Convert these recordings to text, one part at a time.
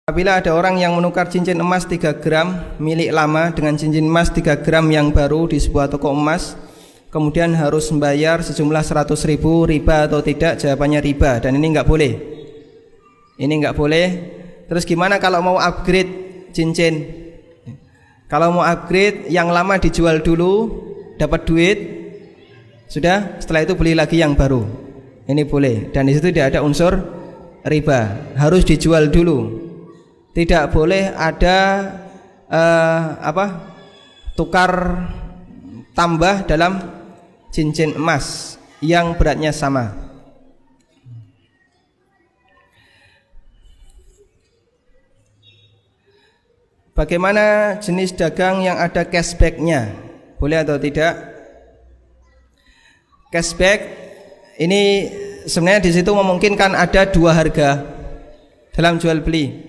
Apabila ada orang yang menukar cincin emas 3 gram milik lama dengan cincin emas 3 gram yang baru di sebuah toko emas, kemudian harus membayar sejumlah 100.000, riba atau tidak? Jawabannya riba, dan ini nggak boleh. Ini nggak boleh. Terus gimana kalau mau upgrade cincin? Kalau mau upgrade, yang lama dijual dulu, dapat duit, sudah, setelah itu beli lagi yang baru. Ini boleh, dan di situ tidak ada unsur riba. Harus dijual dulu. Tidak boleh ada tukar tambah dalam cincin emas yang beratnya sama. Bagaimana jenis dagang yang ada cashbacknya? Boleh atau tidak? Cashback ini sebenarnya di situ memungkinkan ada 2 harga dalam jual beli.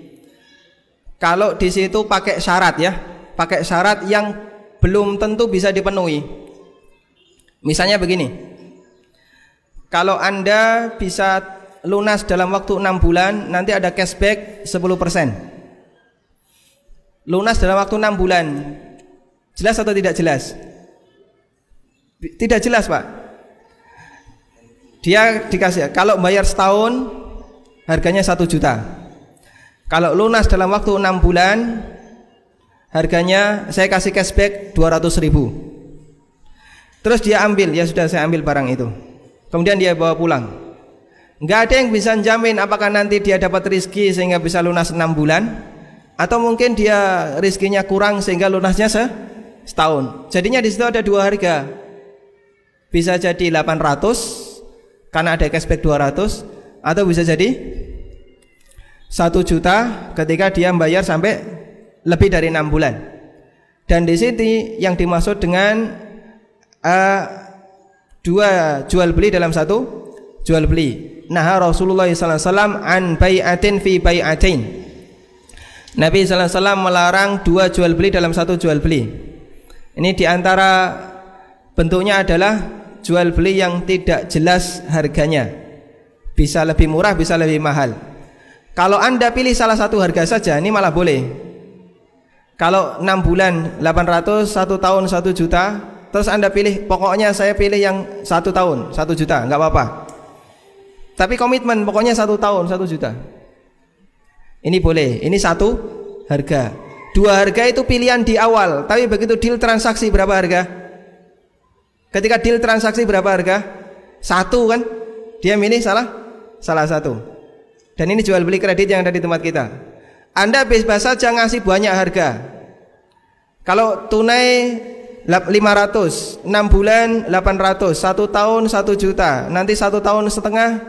Kalau di situ pakai syarat ya, pakai syarat yang belum tentu bisa dipenuhi. Misalnya begini, kalau Anda bisa lunas dalam waktu 6 bulan, nanti ada cashback 10%. Lunas dalam waktu 6 bulan, jelas atau tidak jelas? Tidak jelas, Pak. Dia dikasih, kalau bayar setahun harganya 1 juta. Kalau lunas dalam waktu 6 bulan, harganya saya kasih cashback 200.000. Terus dia ambil, ya sudah saya ambil barang itu. Kemudian dia bawa pulang. Nggak ada yang bisa jamin apakah nanti dia dapat rizki sehingga bisa lunas 6 bulan, atau mungkin dia rizkinya kurang sehingga lunasnya setahun. Jadinya di situ ada 2 harga. Bisa jadi 800 karena ada cashback 200, atau bisa jadi 1 juta ketika dia membayar sampai lebih dari 6 bulan. Dan di sini yang dimaksud dengan 2 jual beli dalam 1 jual beli. Nah, Rasulullah SAW an bai'atin fi bai'atin. Nabi SAW melarang 2 jual beli dalam 1 jual beli. Ini diantara bentuknya adalah jual beli yang tidak jelas harganya. Bisa lebih murah, bisa lebih mahal. Kalau Anda pilih salah satu harga saja, ini malah boleh. Kalau 6 bulan 800, 1 tahun 1 juta, terus Anda pilih, pokoknya saya pilih yang 1 tahun 1 juta, nggak apa-apa. Tapi komitmen pokoknya 1 tahun 1 juta. Ini boleh. Ini 1 harga. 2 harga itu pilihan di awal, tapi begitu deal transaksi berapa harga? Ketika deal transaksi berapa harga? 1 kan? Dia milih salah satu. Dan ini jual beli kredit yang ada di tempat kita. Anda bebas saja ngasih banyak harga. Kalau tunai 500, 6 bulan 800, 1 tahun 1 juta, nanti 1 tahun setengah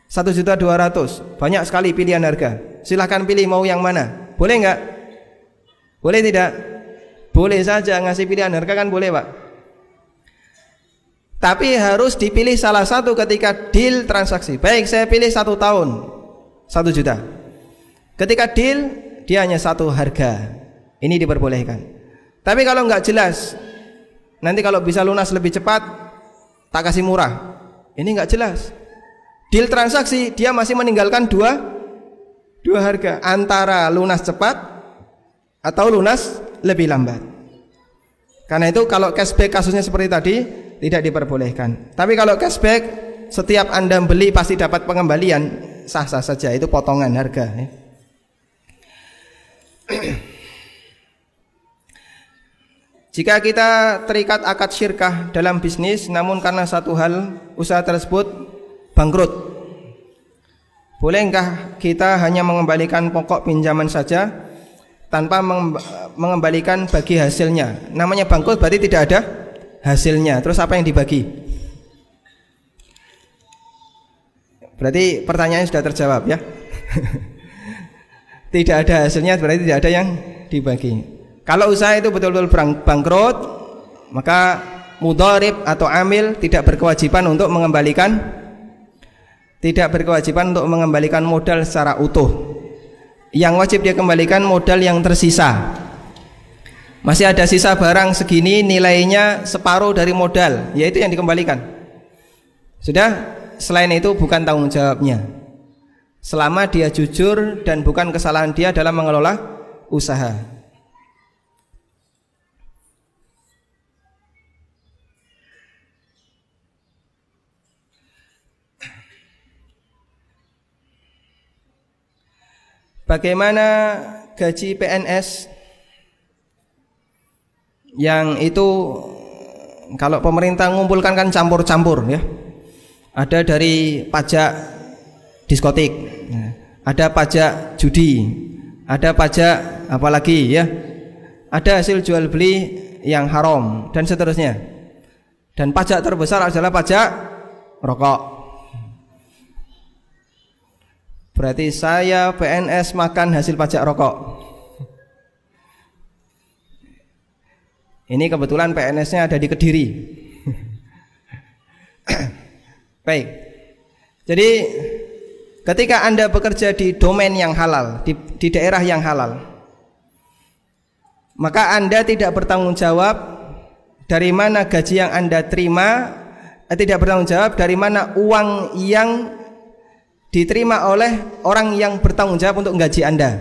1.200.000. Banyak sekali pilihan harga. Silahkan pilih mau yang mana. Boleh nggak? Boleh tidak? Boleh saja ngasih pilihan harga, kan boleh, Pak. Tapi harus dipilih salah satu ketika deal transaksi. Baik, saya pilih 1 tahun 1 juta. Ketika deal, dia hanya 1 harga. Ini diperbolehkan. Tapi kalau nggak jelas, nanti kalau bisa lunas lebih cepat, tak kasih murah. Ini nggak jelas. Deal transaksi, dia masih meninggalkan dua harga, antara lunas cepat atau lunas lebih lambat. Karena itu kalau cashback kasusnya seperti tadi, tidak diperbolehkan. Tapi kalau cashback, setiap Anda beli pasti dapat pengembalian, sah-sah saja, itu potongan harga ya. Jika kita terikat akad syirkah dalam bisnis, namun karena satu hal usaha tersebut bangkrut, bolehkah kita hanya mengembalikan pokok pinjaman saja tanpa mengembalikan bagi hasilnya? Namanya bangkrut berarti tidak ada hasilnya. Terus apa yang dibagi? Berarti pertanyaannya sudah terjawab ya. Tidak ada hasilnya berarti tidak ada yang dibagi. Kalau usaha itu betul-betul bangkrut, maka mudharib atau amil tidak berkewajiban untuk mengembalikan modal secara utuh. Yang wajib dia kembalikan modal yang tersisa. Masih ada sisa barang segini, nilainya separuh dari modal, yaitu yang dikembalikan. Sudah, selain itu bukan tanggung jawabnya. selama dia jujur dan bukan kesalahan dia dalam mengelola usaha. Bagaimana gaji PNS yang itu kalau pemerintah mengumpulkan kan campur-campur ya. Ada dari pajak diskotik, ada pajak judi, ada pajak apalagi ya, ada hasil jual beli yang haram dan seterusnya. Dan pajak terbesar adalah pajak rokok. Berarti saya PNS makan hasil pajak rokok. Ini kebetulan PNS-nya ada di Kediri. Baik. Jadi ketika Anda bekerja di domain yang halal, di daerah yang halal, maka Anda tidak bertanggung jawab dari mana gaji yang Anda terima, tidak bertanggung jawab dari mana uang yang diterima oleh orang yang bertanggung jawab untuk menggaji Anda.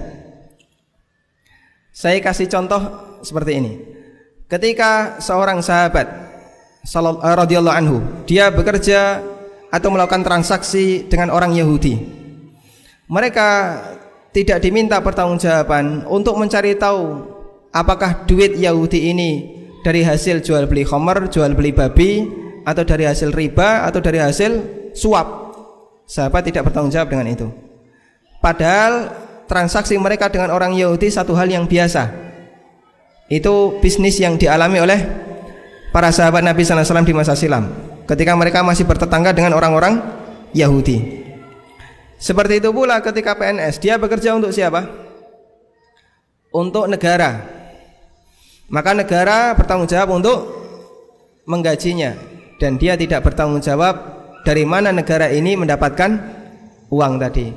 Saya kasih contoh seperti ini. Ketika seorang sahabat radhiyallahu anhu, dia bekerja atau melakukan transaksi dengan orang Yahudi, mereka tidak diminta pertanggungjawaban untuk mencari tahu apakah duit Yahudi ini dari hasil jual beli khamar, jual beli babi, atau dari hasil riba, atau dari hasil suap. Sahabat tidak bertanggung jawab dengan itu. Padahal transaksi mereka dengan orang Yahudi satu hal yang biasa. Itu bisnis yang dialami oleh para sahabat Nabi sallallahu alaihi wasallam di masa silam, ketika mereka masih bertetangga dengan orang-orang Yahudi. Seperti itu pula ketika PNS, dia bekerja untuk siapa? Untuk negara. Maka negara bertanggung jawab untuk menggajinya, dan dia tidak bertanggung jawab dari mana negara ini mendapatkan uang tadi.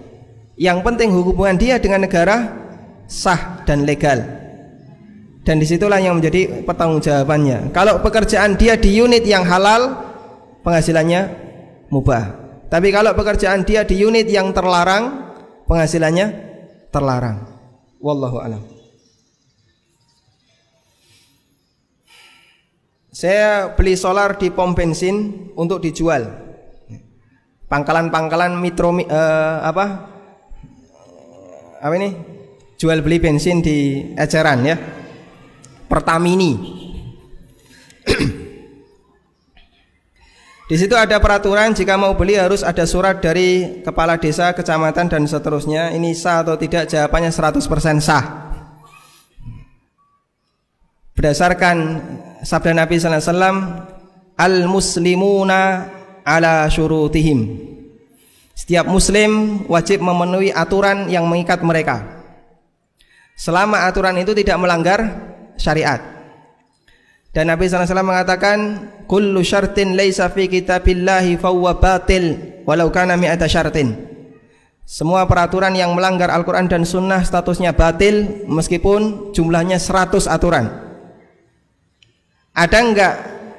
Yang penting hubungan dia dengan negara sah dan legal. Dan disitulah yang menjadi pertanggungjawabannya. Kalau pekerjaan dia di unit yang halal, penghasilannya mubah. Tapi kalau pekerjaan dia di unit yang terlarang, penghasilannya terlarang. Wallahu a'lam. Saya beli solar di pom bensin untuk dijual. Pangkalan-pangkalan metro apa ini? Jual beli bensin di eceran ya. Pertamini. Di situ ada peraturan jika mau beli harus ada surat dari kepala desa, kecamatan dan seterusnya. Ini sah atau tidak? Jawabannya 100% sah. Berdasarkan sabda Nabi sallallahu alaihi wasallam, al-muslimuna ala syurutihim. Setiap muslim wajib memenuhi aturan yang mengikat mereka, selama aturan itu tidak melanggar syariat. Dan Nabi SAW mengatakan, kullu syartin laisa fi kitabillahi fahuwa batil walau kana mi'ata syartin. Semua peraturan yang melanggar Al-Quran dan Sunnah statusnya batil meskipun jumlahnya 100 aturan. Ada enggak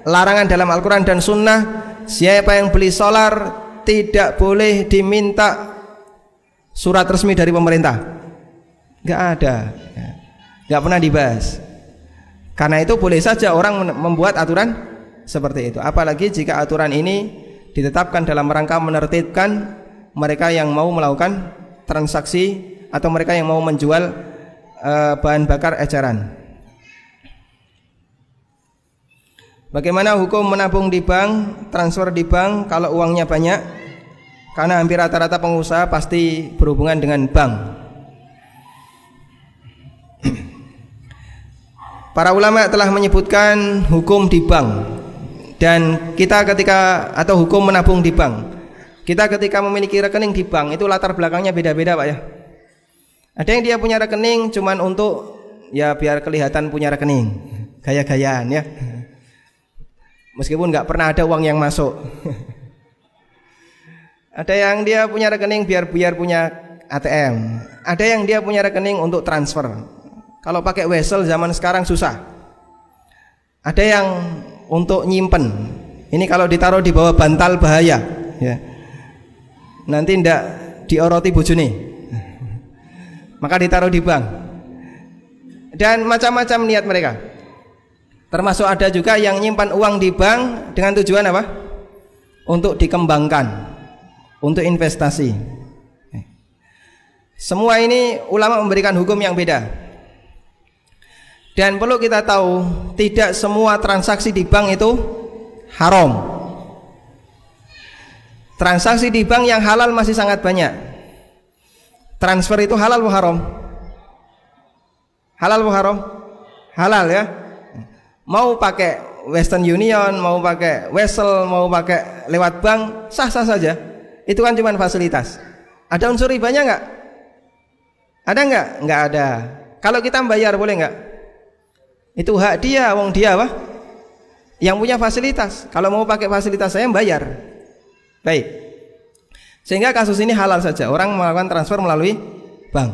larangan dalam Al-Quran dan Sunnah siapa yang beli solar tidak boleh diminta surat resmi dari pemerintah? Enggak ada, enggak pernah dibahas. Karena itu boleh saja orang membuat aturan seperti itu. Apalagi jika aturan ini ditetapkan dalam rangka menertibkan mereka yang mau melakukan transaksi atau mereka yang mau menjual bahan bakar eceran. Bagaimana hukum menabung di bank, transfer di bank kalau uangnya banyak? Karena hampir rata-rata pengusaha pasti berhubungan dengan bank. Para ulama telah menyebutkan hukum di bank, dan kita ketika atau hukum menabung di bank. Kita ketika memiliki rekening di bank itu latar belakangnya beda-beda, Pak ya. Ada yang dia punya rekening cuman untuk ya biar kelihatan punya rekening, gaya-gayaan ya. Meskipun nggak pernah ada uang yang masuk. Ada yang dia punya rekening biar punya ATM. Ada yang dia punya rekening untuk transfer. Kalau pakai wesel zaman sekarang susah. Ada yang untuk nyimpen. Ini kalau ditaruh di bawah bantal bahaya ya. Nanti dioroti bojone. Maka ditaruh di bank. Dan macam-macam niat mereka. Termasuk ada juga yang nyimpan uang di bank dengan tujuan apa? Untuk dikembangkan, untuk investasi. Semua ini ulama memberikan hukum yang beda. Dan perlu kita tahu, tidak semua transaksi di bank itu haram. Transaksi di bank yang halal masih sangat banyak. Transfer itu halal atau haram? Halal atau haram? Halal ya. Mau pakai Western Union, mau pakai Wesel, mau pakai lewat bank, sah-sah saja. Itu kan cuma fasilitas. Ada unsur ribanya enggak? Ada enggak? Enggak ada. Kalau kita bayar boleh enggak? Itu hak dia, wong dia apa? Yang punya fasilitas. Kalau mau pakai fasilitas saya bayar. Baik. Sehingga kasus ini halal saja. Orang melakukan transfer melalui bank.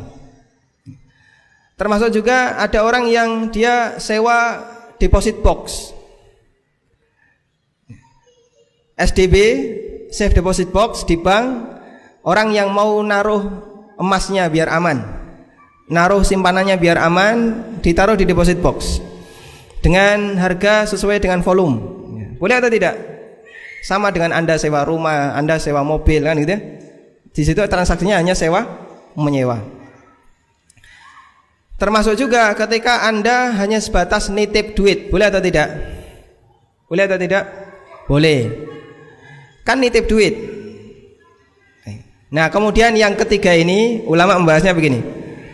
Termasuk juga ada orang yang dia sewa deposit box. SDB, safe deposit box di bank. Orang yang mau naruh emasnya biar aman, naruh simpanannya biar aman, ditaruh di deposit box dengan harga sesuai dengan volume. Boleh atau tidak? Sama dengan Anda sewa rumah, Anda sewa mobil kan gitu ya. Di situ transaksinya hanya sewa menyewa. Termasuk juga ketika Anda hanya sebatas nitip duit, boleh atau tidak? Boleh atau tidak? Boleh. Kan nitip duit. Nah, kemudian yang ketiga ini ulama membahasnya begini.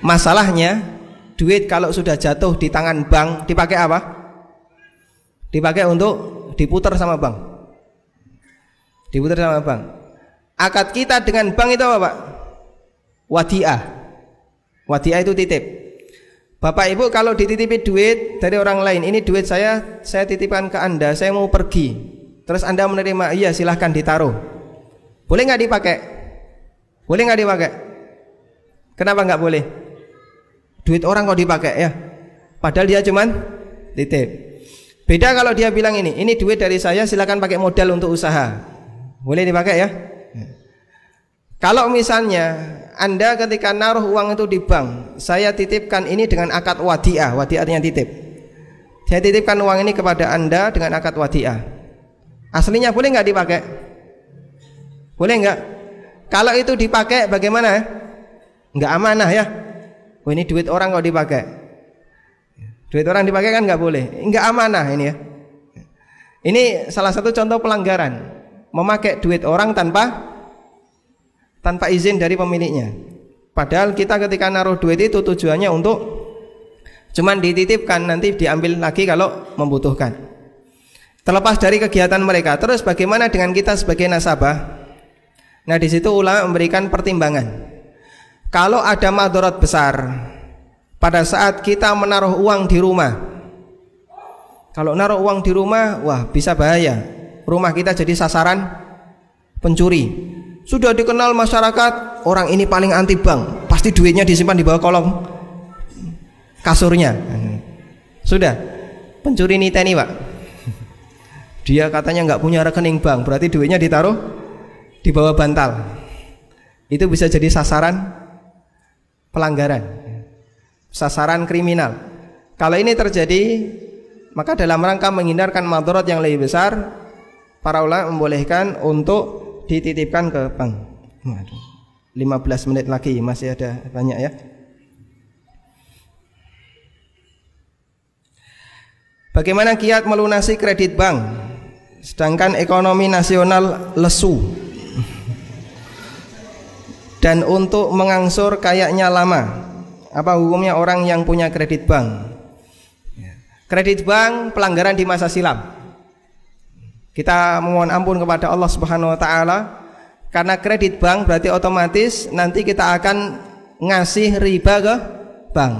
Masalahnya duit kalau sudah jatuh di tangan bank dipakai apa? Dipakai untuk diputar sama bank. Diputar sama bank. Akad kita dengan bank itu apa, Pak? Wadiah. Wadiah itu titip. Bapak Ibu kalau dititipi duit dari orang lain, ini duit saya titipkan ke Anda, saya mau pergi. Terus Anda menerima, iya silahkan ditaruh. Boleh nggak dipakai? Boleh nggak dipakai? Kenapa nggak boleh? Duit orang kok dipakai ya? Padahal dia cuman titip. Beda kalau dia bilang ini duit dari saya, silahkan pakai modal untuk usaha. Boleh dipakai ya? Kalau misalnya Anda ketika naruh uang itu di bank, saya titipkan ini dengan akad wadiah. Wadiah artinya titip. Saya titipkan uang ini kepada Anda dengan akad wadiah. Aslinya boleh nggak dipakai? Boleh nggak? Kalau itu dipakai bagaimana? Nggak amanah ya. Oh, ini duit orang kok dipakai. Duit orang dipakai kan nggak boleh. Nggak amanah ini ya. Ini salah satu contoh pelanggaran. Memakai duit orang tanpa izin dari pemiliknya. Padahal kita ketika naruh duit itu tujuannya untuk cuman dititipkan, nanti diambil lagi kalau membutuhkan. Terlepas dari kegiatan mereka. Terus bagaimana dengan kita sebagai nasabah? Nah, di situ ulama memberikan pertimbangan. Kalau ada madarat besar pada saat kita menaruh uang di rumah. Kalau naruh uang di rumah, wah bisa bahaya. Rumah kita jadi sasaran pencuri. Sudah dikenal masyarakat, orang ini paling anti bank, pasti duitnya disimpan di bawah kolong kasurnya. Sudah, pencuri niteni, Pak. Dia katanya nggak punya rekening bank, berarti duitnya ditaruh di bawah bantal. Itu bisa jadi sasaran pelanggaran, sasaran kriminal. Kalau ini terjadi, maka dalam rangka menghindarkan madarat yang lebih besar, para ulama membolehkan untuk dititipkan ke bank. 15 menit lagi, masih ada banyak ya. Bagaimana kiat melunasi kredit bank sedangkan ekonomi nasional lesu dan untuk mengangsur kayaknya lama? Apa hukumnya orang yang punya kredit bank? Kredit bank pelanggaran di masa silam. Kita memohon ampun kepada Allah Subhanahu wa taala, karena kredit bank berarti otomatis nanti kita akan ngasih riba ke bank.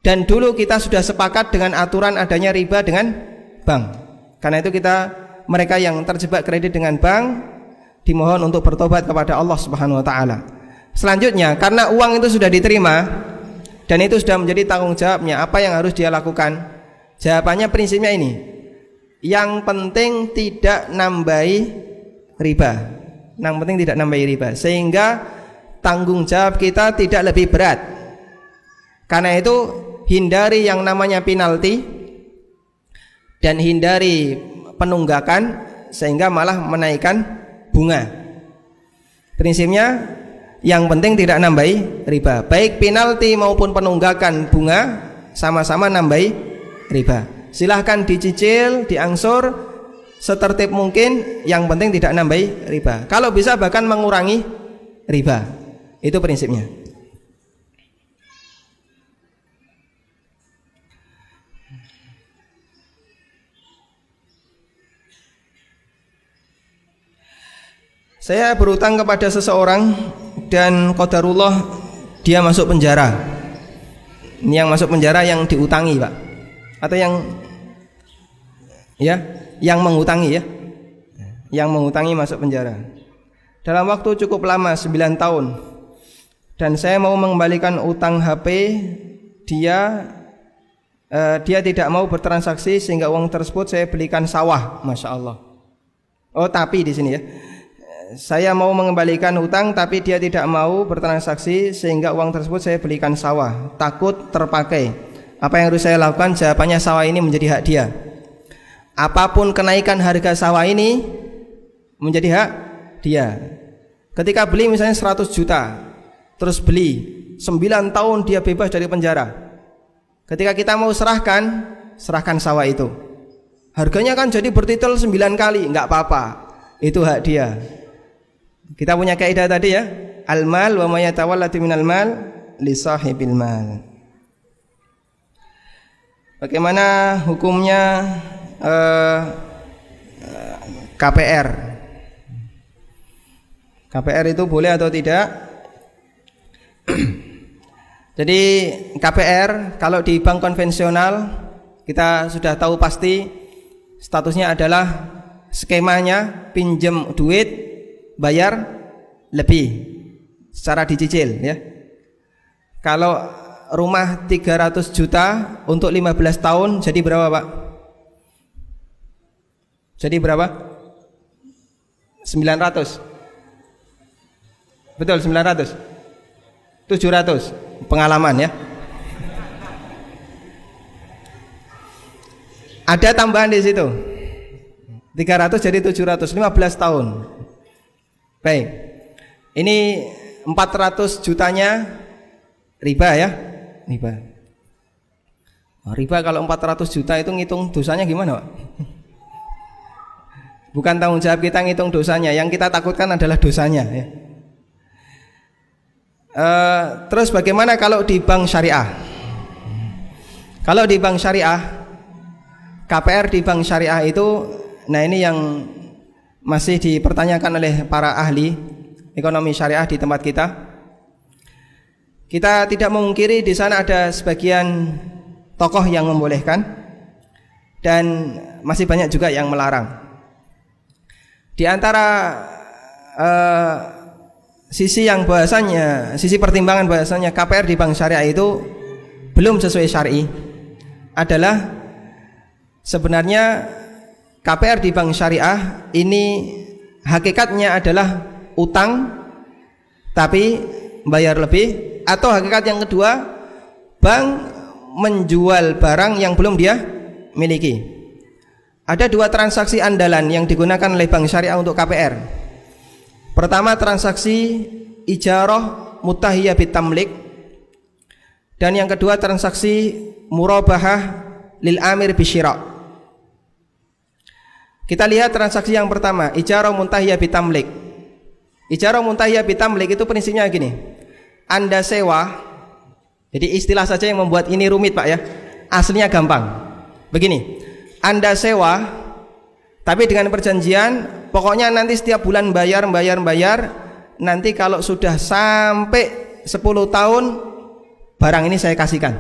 Dan dulu kita sudah sepakat dengan aturan adanya riba dengan bank. Karena itu mereka yang terjebak kredit dengan bank dimohon untuk bertobat kepada Allah Subhanahu wa taala. Selanjutnya, karena uang itu sudah diterima dan itu sudah menjadi tanggung jawabnya, apa yang harus dia lakukan? Jawabannya prinsipnya ini. Yang penting tidak nambahi riba. Yang penting tidak nambahi riba. Sehingga tanggung jawab kita tidak lebih berat. Karena itu hindari yang namanya penalti dan hindari penunggakan sehingga malah menaikkan bunga. Prinsipnya yang penting tidak nambahi riba. Baik penalti maupun penunggakan bunga sama-sama nambahi riba. Silahkan dicicil, diangsur setertib mungkin, yang penting tidak nambahi riba. Kalau bisa bahkan mengurangi riba. Itu prinsipnya. Saya berutang kepada seseorang dan qadarullah dia masuk penjara. Ini yang masuk penjara yang diutangi, Pak. Atau yang mengutangi ya. Yang mengutangi masuk penjara. Dalam waktu cukup lama 9 tahun. Dan saya mau mengembalikan utang HP dia tidak mau bertransaksi sehingga uang tersebut saya belikan sawah. Masya Allah. Oh, tapi di sini ya. Saya mau mengembalikan utang tapi dia tidak mau bertransaksi sehingga uang tersebut saya belikan sawah. Takut terpakai. Apa yang harus saya lakukan? Jawabannya sawah ini menjadi hak dia. Apapun kenaikan harga sawah ini menjadi hak dia. Ketika beli misalnya 100 juta, terus beli 9 tahun dia bebas dari penjara. Ketika kita mau serahkan sawah itu. Harganya kan jadi bertitel 9 kali, enggak apa-apa. Itu hak dia. Kita punya kaidah tadi ya, al-mal wa ma yatawallatu minal mal li sahibil mal. Bagaimana hukumnya KPR? KPR itu boleh atau tidak? Jadi KPR kalau di bank konvensional kita sudah tahu pasti statusnya adalah skemanya pinjam duit bayar lebih secara dicicil ya. Kalau rumah 300 juta untuk 15 tahun jadi berapa, Pak? Jadi berapa? 900. Betul, 900. 700 pengalaman ya. Ada tambahan di situ. 300 jadi 700, 15 tahun. Baik. Ini 400 jutanya riba ya. Riba. Oh, riba kalau 400 juta itu ngitung dosanya gimana, Pak? Bukan tanggung jawab kita ngitung dosanya, yang kita takutkan adalah dosanya ya. Terus bagaimana kalau di bank syariah? Kalau di bank syariah, KPR di bank syariah itu, nah ini yang masih dipertanyakan oleh para ahli ekonomi syariah di tempat kita. Kita tidak memungkiri di sana ada sebagian tokoh yang membolehkan dan masih banyak juga yang melarang. Di antara sisi yang bahasanya, sisi pertimbangan bahasanya KPR di bank syariah itu belum sesuai syar'i adalah sebenarnya KPR di bank syariah ini hakikatnya adalah utang tapi bayar lebih, atau hakikat yang kedua bank menjual barang yang belum dia miliki. Ada dua transaksi andalan yang digunakan oleh bank syariah untuk KPR. Pertama transaksi ijarah mutahiyah bitamlik, dan yang kedua transaksi murabahah lil amir bisyira'. Kita lihat transaksi yang pertama, ijarah muntahiyah bitamlik. Ijarah muntahiyah bitamlik itu prinsipnya gini. Anda sewa, jadi istilah saja yang membuat ini rumit, Pak ya. Aslinya gampang. Begini, Anda sewa, tapi dengan perjanjian, pokoknya nanti setiap bulan bayar. Nanti kalau sudah sampai 10 tahun, barang ini saya kasihkan.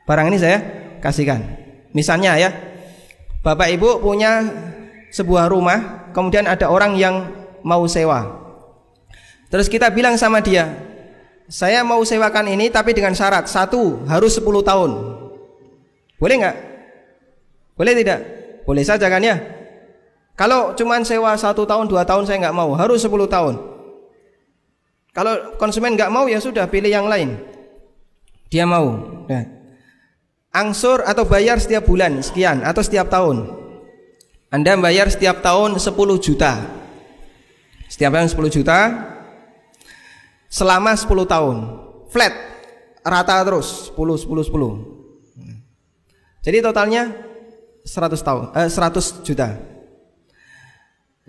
Barang ini saya kasihkan. Misalnya ya, Bapak Ibu punya sebuah rumah, kemudian ada orang yang mau sewa. Terus kita bilang sama dia, saya mau sewakan ini tapi dengan syarat, satu, harus 10 tahun. Boleh nggak? Boleh tidak? Boleh saja kan ya. Kalau cuman sewa 1 tahun, 2 tahun saya nggak mau, harus 10 tahun. Kalau konsumen nggak mau, ya sudah, pilih yang lain. Dia mau. Nah, angsur atau bayar setiap bulan sekian atau setiap tahun. Anda bayar setiap tahun 10 juta. Setiap tahun 10 juta selama 10 tahun. Flat, rata terus 10 10 10. Jadi totalnya 100 juta.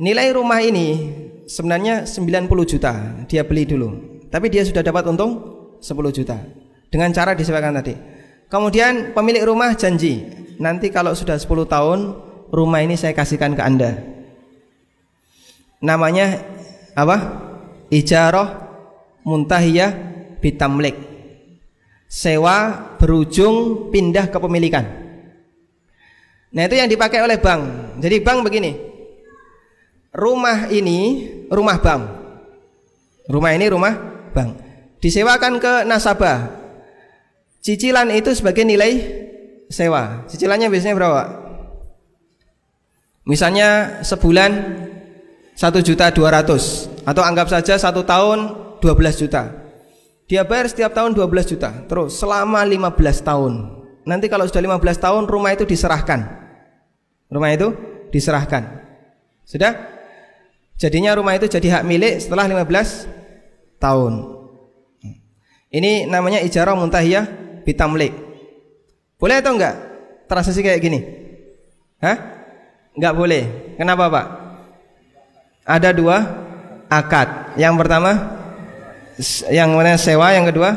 Nilai rumah ini sebenarnya 90 juta dia beli dulu, tapi dia sudah dapat untung 10 juta dengan cara disewakan tadi. Kemudian pemilik rumah janji, nanti kalau sudah 10 tahun rumah ini saya kasihkan ke Anda. Namanya apa? Ijarah muntahiyah bitamlik. Sewa berujung pindah kepemilikan. Nah, itu yang dipakai oleh bank. Jadi bank begini, rumah ini rumah bank. Rumah ini rumah bank. Disewakan ke nasabah. Cicilan itu sebagai nilai sewa. Cicilannya biasanya berapa? Misalnya sebulan 1.200.000 atau anggap saja 1 tahun 12 juta. Dia bayar setiap tahun 12 juta terus selama 15 tahun. Nanti kalau sudah 15 tahun rumah itu diserahkan. Rumah itu diserahkan. Sudah? Jadinya rumah itu jadi hak milik setelah 15 tahun. Ini namanya ijarah muntahiyah bitamlik. Boleh atau enggak transaksi kayak gini? Hah? Enggak boleh. Kenapa, Pak? Ada 2 akad. Yang pertama yang mana sewa, yang kedua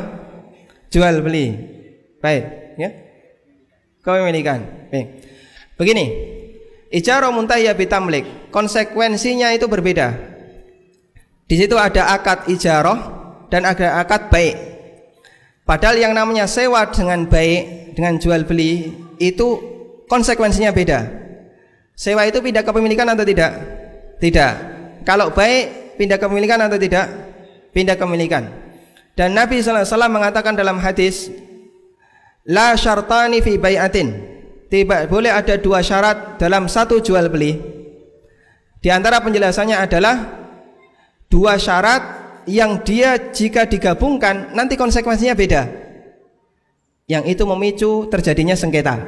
jual beli. Baik, ya. Kepemilikan. Baik. Begini. Ijarah muntahiyah bitamlik, konsekuensinya itu berbeda. Di situ ada akad ijarah dan ada akad baik. Padahal yang namanya sewa dengan baik, dengan jual beli itu konsekuensinya beda. Sewa itu pindah kepemilikan atau tidak? Tidak. Kalau baik pindah kepemilikan atau tidak? Pindah kepemilikan. Dan Nabi SAW mengatakan dalam hadis, la syartani fi bai'atin. Tidak boleh ada 2 syarat dalam satu jual beli. Di antara penjelasannya adalah 2 syarat yang dia jika digabungkan nanti konsekuensinya beda. Yang itu memicu terjadinya sengketa.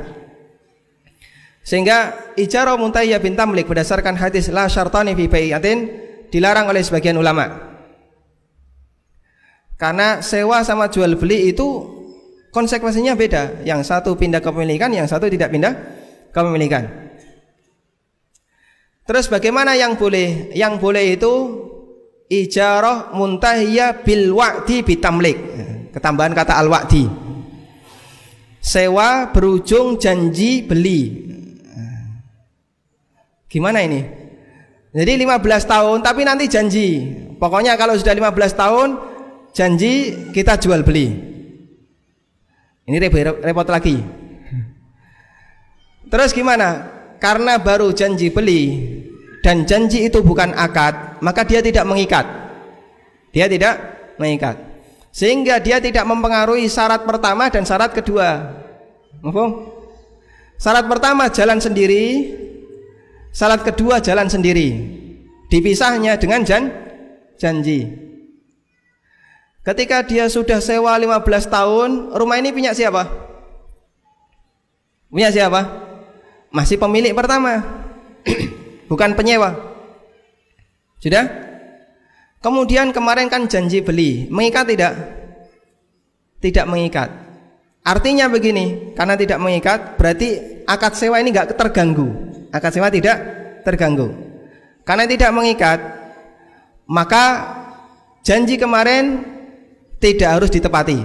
Sehingga ijarah muntahiyah bitamlik berdasarkan hadis la syartani fi bai'atin dilarang oleh sebagian ulama. Karena sewa sama jual beli itu konsekuensinya beda. Yang satu pindah kepemilikan, yang satu tidak pindah kepemilikan. Terus bagaimana yang boleh? Yang boleh itu ijarah muntahiyah bil wa'di bitamlik. Ketambahan kata al wa'di. Sewa berujung janji beli. Gimana ini? Jadi 15 tahun tapi nanti janji. Pokoknya kalau sudah 15 tahun janji kita jual beli. Ini repot lagi. Terus gimana? Karena baru janji beli dan janji itu bukan akad, maka dia tidak mengikat. Dia tidak mengikat. Sehingga dia tidak mempengaruhi syarat pertama dan syarat kedua. Mahfum? Syarat pertama jalan sendiri, syarat kedua jalan sendiri. Dipisahnya dengan janji. Ketika dia sudah sewa 15 tahun, rumah ini punya siapa? Punya siapa? Masih pemilik pertama. Bukan penyewa. Sudah? Kemudian kemarin kan janji beli, mengikat tidak? Tidak mengikat. Artinya begini, karena tidak mengikat, berarti akad sewa ini enggak terganggu. Akad sewa tidak terganggu. Karena tidak mengikat, maka janji kemarin tidak harus ditepati.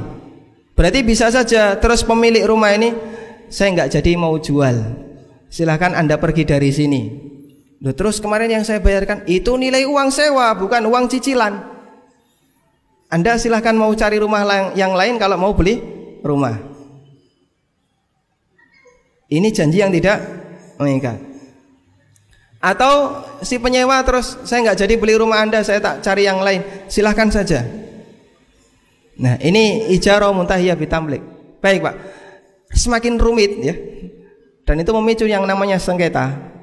Berarti bisa saja terus pemilik rumah ini, saya nggak jadi mau jual, silahkan Anda pergi dari sini. Loh, terus kemarin yang saya bayarkan itu nilai uang sewa, bukan uang cicilan. Anda silahkan mau cari rumah yang lain kalau mau beli rumah. Ini janji yang tidak mengikat. Atau si penyewa terus, saya nggak jadi beli rumah Anda, saya tak cari yang lain, silahkan saja. Nah, ini ijarah muntahiyah bitamlik. Baik, Pak. Semakin rumit ya. Dan itu memicu yang namanya sengketa.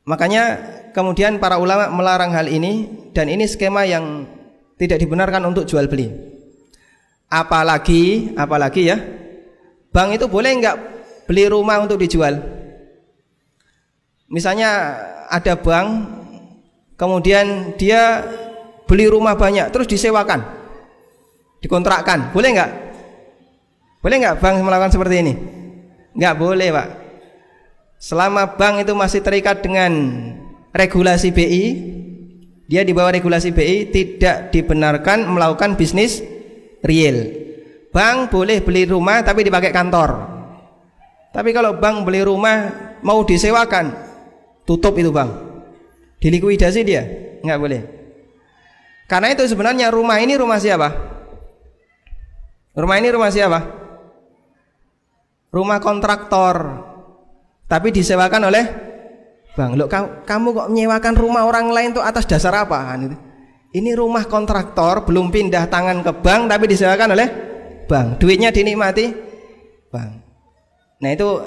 Makanya kemudian para ulama melarang hal ini, dan ini skema yang tidak dibenarkan untuk jual beli. Apalagi ya, bank itu boleh nggak beli rumah untuk dijual? Misalnya ada bank, kemudian dia beli rumah banyak, terus disewakan, dikontrakkan, boleh nggak? Boleh nggak bank melakukan seperti ini? Nggak boleh, Pak. Selama bank itu masih terikat dengan regulasi BI, dia di bawah regulasi BI, tidak dibenarkan melakukan bisnis real. Bank boleh beli rumah tapi dipakai kantor. Tapi kalau bank beli rumah mau disewakan, tutup itu bank, dilikuidasi dia, nggak boleh. Karena itu sebenarnya rumah ini rumah siapa? Rumah ini rumah siapa? Rumah kontraktor, tapi disewakan oleh bank. Loh, kamu kok menyewakan rumah orang lain tuh atas dasar apa? Ini rumah kontraktor, belum pindah tangan ke bank, tapi disewakan oleh bank. Duitnya dinikmati bank. Nah, itu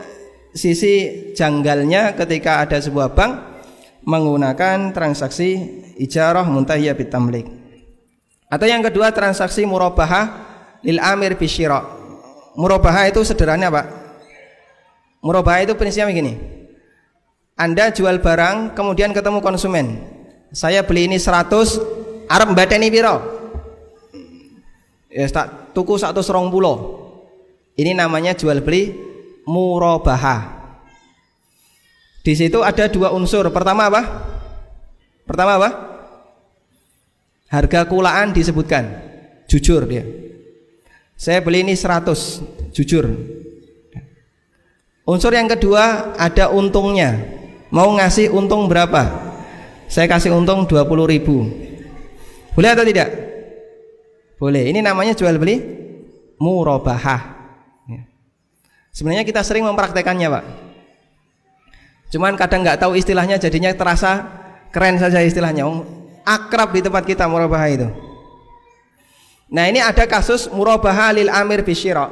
sisi janggalnya ketika ada sebuah bank menggunakan transaksi ijarah muntahiyah bitamlik. Atau yang kedua, transaksi murabahah lil amir bisyira. Murabahah itu sederhana, Pak. Murabahah itu prinsipnya begini. Anda jual barang, kemudian ketemu konsumen. Saya beli ini 100, arep mbateni piro? Ya tak tuku 120. Ini namanya jual beli murabahah. Di situ ada dua unsur. Pertama apa? Harga kulaan disebutkan. Jujur dia. Saya beli ini 100, jujur. Unsur yang kedua ada untungnya. Mau ngasih untung berapa? Saya kasih untung 20.000. Boleh atau tidak? Boleh. Ini namanya jual beli murabahah. Sebenarnya kita sering mempraktekannya, Pak. Cuman kadang nggak tahu istilahnya, jadinya terasa keren saja istilahnya. Akrab di tempat kita murabahah itu. Nah, ini ada kasus murabahah lil amir bisyira.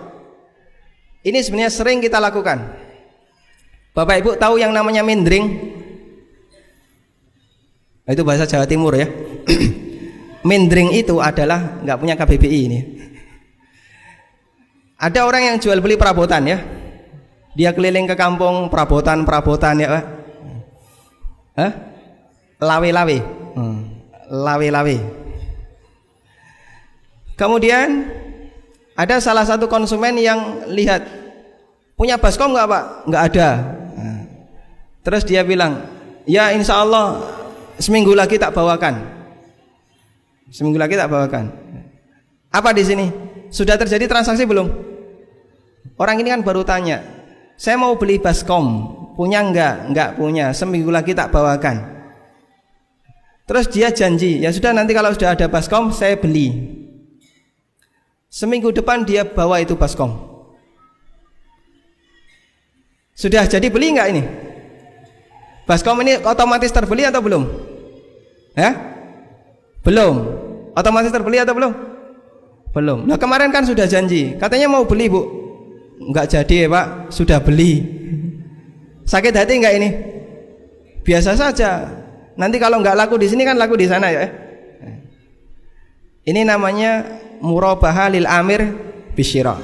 Ini sebenarnya sering kita lakukan. Bapak Ibu tahu yang namanya mindering? Itu bahasa Jawa Timur ya. Mindering itu adalah nggak punya KBBI ini. Ada orang yang jual beli perabotan ya. Dia keliling ke kampung perabotan ya, Pak. Lawe-lawe. Lawe-lawe. Kemudian ada salah satu konsumen yang lihat, punya baskom nggak, Pak? Nggak ada. Terus dia bilang, ya insya Allah seminggu lagi tak bawakan. Seminggu lagi tak bawakan. Apa di sini? Sudah terjadi transaksi belum? Orang ini kan baru tanya, saya mau beli baskom, punya enggak? Enggak punya, seminggu lagi tak bawakan. Terus dia janji, ya sudah nanti kalau sudah ada baskom saya beli. Seminggu depan dia bawa itu baskom. Sudah jadi beli enggak ini? Baskom ini otomatis terbeli atau belum? Belum. Otomatis terbeli atau belum? Belum. Nah, kemarin kan sudah janji, katanya mau beli, Bu. Enggak jadi ya, Pak, sudah beli. Sakit hati enggak ini? Biasa saja. Nanti kalau enggak laku di sini kan laku di sana ya. Ini namanya murabahah lil amir bisyira.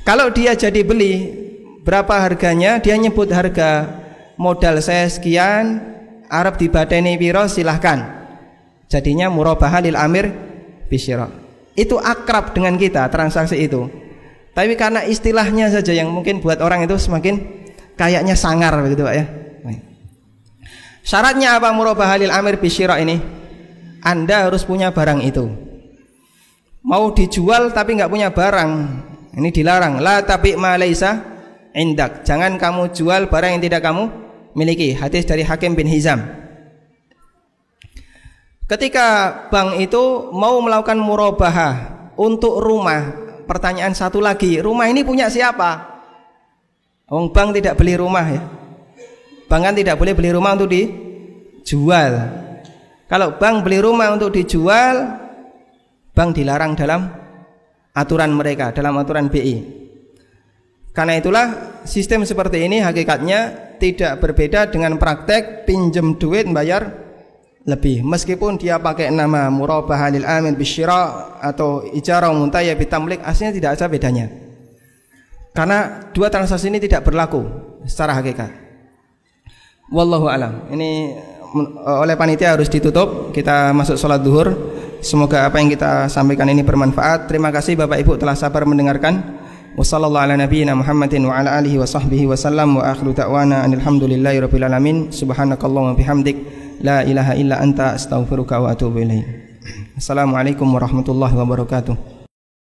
Kalau dia jadi beli, berapa harganya? Dia nyebut harga, modal saya sekian, arep dibadeni piro, silahkan. Jadinya murabahah lil amir bisyira. Itu akrab dengan kita transaksi itu. Tapi karena istilahnya saja yang mungkin buat orang itu semakin kayaknya sangar begitu, Pak ya. Syaratnya apa murabahah lil amir bisyira ini? Anda harus punya barang itu. Mau dijual tapi nggak punya barang, ini dilarang. La tabi' ma laisa indak. Jangan kamu jual barang yang tidak kamu miliki. Hadis dari Hakim bin Hizam. Ketika bank itu mau melakukan murabahah untuk rumah, pertanyaan satu lagi, rumah ini punya siapa? Bank tidak beli rumah ya. Bank kan tidak boleh beli rumah untuk dijual. Kalau bank beli rumah untuk dijual, bank dilarang dalam aturan mereka, dalam aturan BI. Karena itulah sistem seperti ini hakikatnya tidak berbeda dengan praktek pinjam duit bayar lebih. Meskipun dia pakai nama murabahah lil amin bisyira atau ijarah muntaya bitamlik, aslinya tidak ada bedanya. Karena dua transaksi ini tidak berlaku secara hakikat. Wallahu alam. Ini oleh panitia harus ditutup. Kita masuk sholat duhur. Semoga apa yang kita sampaikan ini bermanfaat. Terima kasih Bapak Ibu telah sabar mendengarkan. Wassallallahu ala nabiyyina Muhammadin wa ala alihi wa sahbihi wa sallam wa akhiru da'wana alhamdulillahi rabbil alamin. Subhanakallahumma bihamdik la ilaha illa anta astaghfiruka wa atubu ilaik. Assalamualaikum warahmatullahi wabarakatuh.